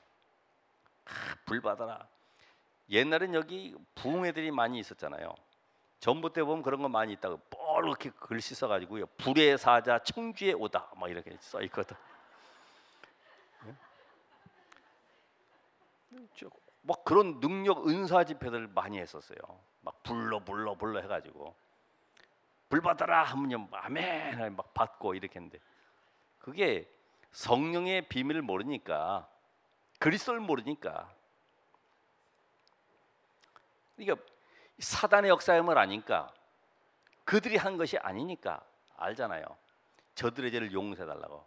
불 받아라. 옛날엔 여기 부흥회들이 많이 있었잖아요. 전부 때 보면 그런 거 많이 있다고 뻘겋게 글씨 써가지고요. 불의 사자 청주에 오다 막 이렇게 써 있거든. 막 그런 능력 은사 집회들 많이 했었어요. 막 불러 해가지고 불 받아라 하면 아멘 막 받고 이렇게 했는데 그게 성령의 비밀을 모르니까, 그리스도를 모르니까. 그러니까 사단의 역사임을 아니까, 그들이 한 것이 아니니까 알잖아요. 저들의 죄를 용서해 달라고.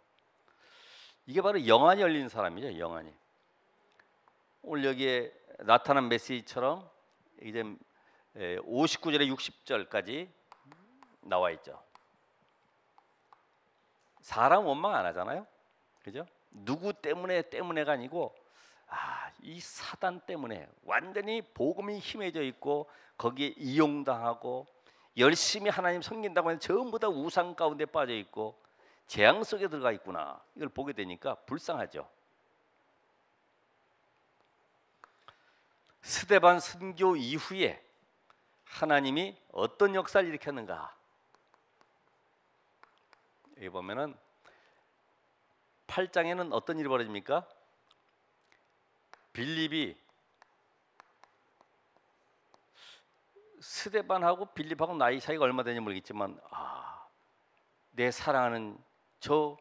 이게 바로 영안이 열린 사람이죠. 영안이. 오늘 여기에 나타난 메시지처럼 이제 59절에 60절까지 나와 있죠. 사람 원망 안 하잖아요. 그죠? 누구 때문에가 아니고 이 사단 때문에 완전히 복음이 힘해져 있고 거기에 이용당하고 열심히 하나님 섬긴다고 해서 전부 다 우상 가운데 빠져 있고 재앙 속에 들어가 있구나. 이걸 보게 되니까 불쌍하죠. 스데반 순교 이후에 하나님이 어떤 역사를 일으켰는가? 여기 보면은 8장에는 어떤 일이 벌어집니까? 빌립이 스데반하고 빌립하고 나이 차이가 얼마 되는지 모르겠지만 내 사랑하는 저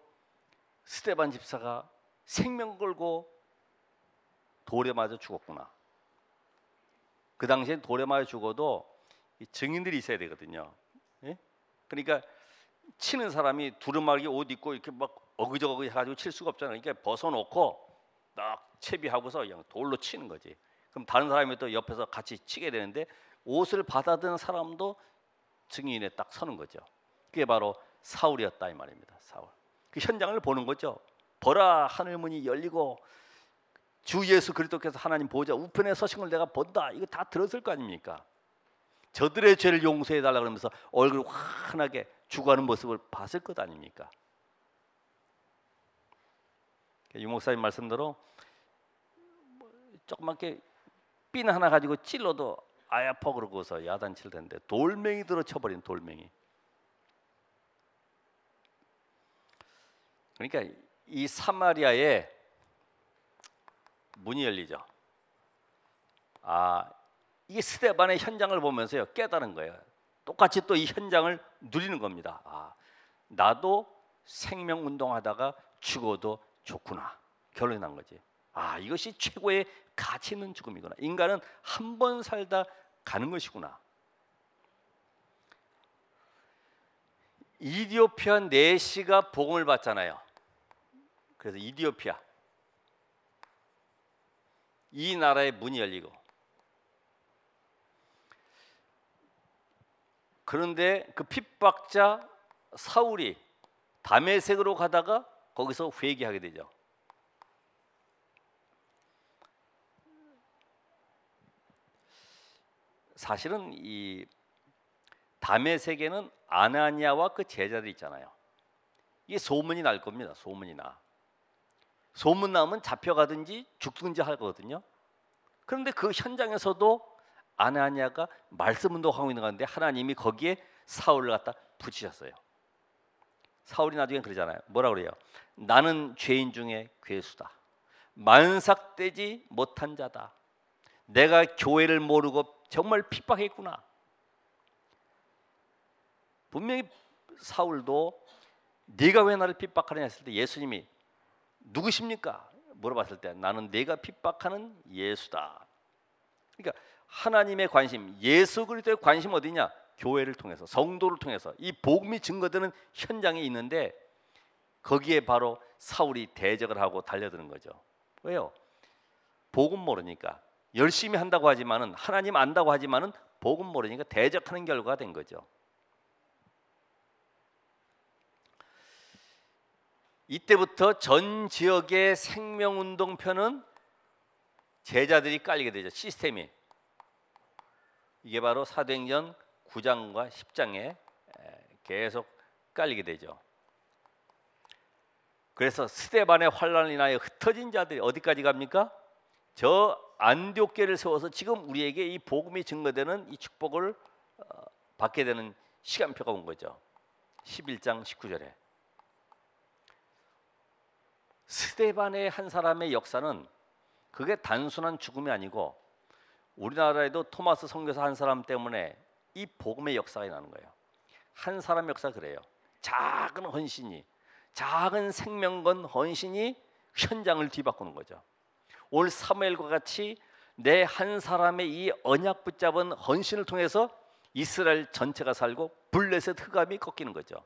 스데반 집사가 생명 걸고 돌에 맞아 죽었구나. 그 당시엔 돌에 맞아 죽어도 증인들이 있어야 되거든요. 예? 그러니까 치는 사람이 두루마기 옷 입고 이렇게 막 어그저그 해가지고 칠 수가 없잖아요. 그러니까 벗어놓고 딱 채비하고서 그냥 돌로 치는 거지. 그럼 다른 사람이 또 옆에서 같이 치게 되는데 옷을 받아든 사람도 증인에 딱 서는 거죠. 그게 바로 사울이었다 이 말입니다. 사울. 그 현장을 보는 거죠. 보라, 하늘 문이 열리고 주 예수 그리스도께서 하나님 보좌 우편에 서신 걸 내가 본다. 이거 다 들었을 거 아닙니까? 저들의 죄를 용서해 달라 그러면서 얼굴 환하게 죽어가는 모습을 봤을 것 아닙니까? 유 목사님 말씀대로 조그맣게 핀 하나 가지고 찔러도 아야퍼 그러고서 야단칠 텐데 돌멩이 들어 쳐버린 돌멩이. 그러니까 이 사마리아에 문이 열리죠. 이게 스데반의 현장을 보면서요 깨달은 거예요. 똑같이 또 이 현장을 누리는 겁니다. 나도 생명 운동하다가 죽어도 좋구나. 결론이 난 거지. 이것이 최고의 가치 있는 죽음이구나. 인간은 한 번 살다 가는 것이구나. 이디오피아 내시가 복음을 받잖아요. 그래서 이디오피아 이 나라의 문이 열리고, 그런데 그 핍박자 사울이 다메섹으로 가다가 거기서 회개하게 되죠. 사실은 이 다메섹에는 아나니아와 그 제자들 있잖아요. 이게 소문이 날 겁니다. 소문이 나. 소문 나면 잡혀가든지 죽든지 할 거거든요. 그런데 그 현장에서도 아나니아가 말씀 운동하고 있는 가운데 하나님이 거기에 사울을 갖다 붙이셨어요. 사울이 나중에 그러잖아요. 뭐라 그래요? 나는 죄인 중에 괴수다. 만삭되지 못한 자다. 내가 교회를 모르고 정말 핍박했구나. 분명히 사울도 네가 왜 나를 핍박하느냐 했을 때 예수님이 누구십니까? 물어봤을 때 나는 네가 핍박하는 예수다. 그러니까 하나님의 관심, 예수 그리스도의 관심 어디냐? 교회를 통해서, 성도를 통해서 이 복음이 증거되는 현장에 있는데 거기에 바로 사울이 대적을 하고 달려드는 거죠. 왜요? 복음 모르니까. 열심히 한다고 하지만은, 하나님 안다고 하지만은 복음 모르니까 대적하는 결과가 된 거죠. 이때부터 전 지역의 생명운동편은 제자들이 깔리게 되죠. 시스템이. 이게 바로 사도행전 9장과 10장에 계속 깔리게 되죠. 그래서 스데반의 환란을 인하여 흩어진 자들이 어디까지 갑니까? 저 안디옥교를 세워서 지금 우리에게 이 복음이 증거되는 이 축복을 받게 되는 시간표가 온 거죠. 11장 19절에. 스데반의 한 사람의 역사는 그게 단순한 죽음이 아니고 우리나라에도 토마스 선교사 한 사람 때문에 이 복음의 역사가 나는 거예요. 한 사람의 역사가 그래요. 작은 헌신이, 작은 생명건 헌신이 현장을 뒤바꾸는 거죠. 올 사무엘과 같이 내 한 사람의 이 언약 붙잡은 헌신을 통해서 이스라엘 전체가 살고 블레셋 흑암이 꺾이는 거죠.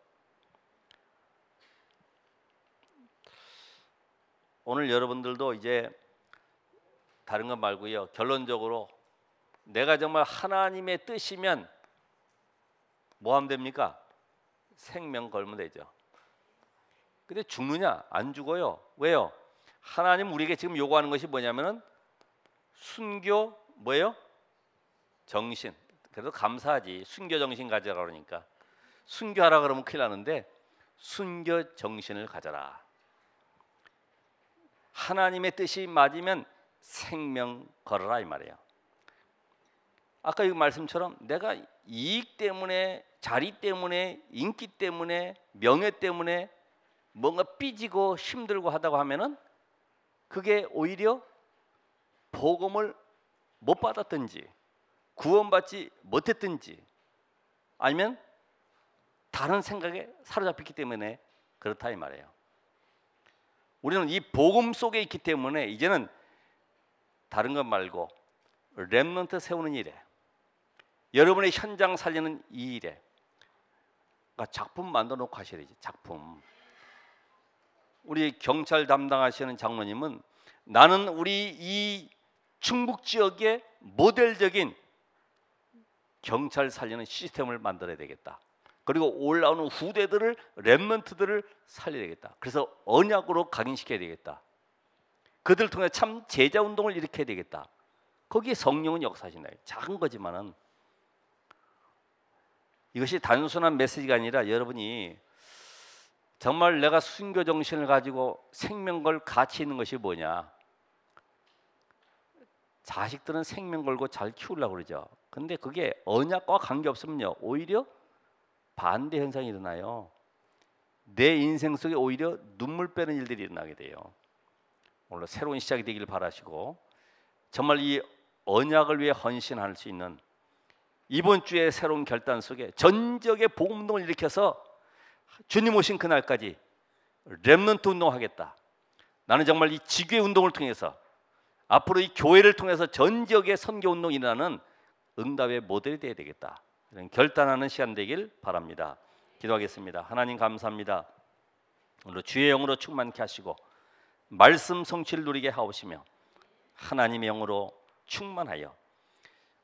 오늘 여러분들도 이제 다른 것 말고요, 결론적으로 내가 정말 하나님의 뜻이면 뭐 하면 됩니까? 생명 걸면 되죠. 근데 죽느냐? 안 죽어요. 왜요? 하나님 우리에게 지금 요구하는 것이 뭐냐면은 순교 뭐예요? 정신. 그래도 감사하지. 순교 정신 가져라 그러니까. 순교하라 그러면 큰일 나는데 순교 정신을 가져라. 하나님의 뜻이 맞으면 생명 걸어라 이 말이에요. 아까 이 말씀처럼 내가 이익 때문에, 자리 때문에, 인기 때문에, 명예 때문에 뭔가 삐지고 힘들고 하다고 하면은 그게 오히려 복음을 못 받았든지 구원받지 못했든지 아니면 다른 생각에 사로잡혔기 때문에 그렇다 이 말이에요. 우리는 이 복음 속에 있기 때문에 이제는 다른 것 말고 렘넌트 세우는 일에, 여러분의 현장 살리는 이 일에, 그러니까 작품 만들어 놓고 하셔야 되지. 작품. 우리 경찰 담당하시는 장로님은 나는 우리 이 충북 지역의 모델적인 경찰 살리는 시스템을 만들어야 되겠다. 그리고 올라오는 후대들을, 렘넌트들을 살려야 되겠다. 그래서 언약으로 각인시켜야 되겠다. 그들을 통해 참 제자 운동을 일으켜야 되겠다. 거기에 성령은 역사하신다. 작은 거지만은 이것이 단순한 메시지가 아니라 여러분이 정말 내가 순교 정신을 가지고 생명 걸 가치 있는 것이 뭐냐? 자식들은 생명 걸고 잘 키우려고 그러죠. 근데 그게 언약과 관계없으면요, 오히려 반대 현상이 일어나요. 내 인생 속에 오히려 눈물 빼는 일들이 일어나게 돼요. 오늘 새로운 시작이 되기를 바라시고 정말 이 언약을 위해 헌신할 수 있는 이번 주에 새로운 결단 속에 전적의 복음 운동을 일으켜서 주님 오신 그날까지 렘넌트 운동하겠다. 나는 정말 이 지교회 운동을 통해서 앞으로 이 교회를 통해서 전 지역의 선교 운동이 일어나는 응답의 모델이 되어야 되겠다. 이런 결단하는 시간 되길 바랍니다. 기도하겠습니다. 하나님 감사합니다. 오늘 주의 영으로 충만케 하시고 말씀 성취를 누리게 하옵시며 하나님의 영으로 충만하여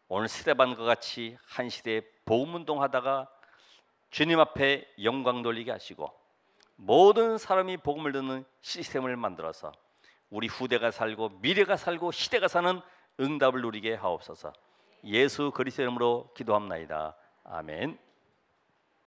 오늘 스데반과 같이 한 시대에 복음운동하다가 주님 앞에 영광 돌리게 하시고 모든 사람이 복음을 듣는 시스템을 만들어서 우리 후대가 살고 미래가 살고 시대가 사는 응답을 누리게 하옵소서. 예수 그리스도의 이름으로 기도합나이다. 아멘.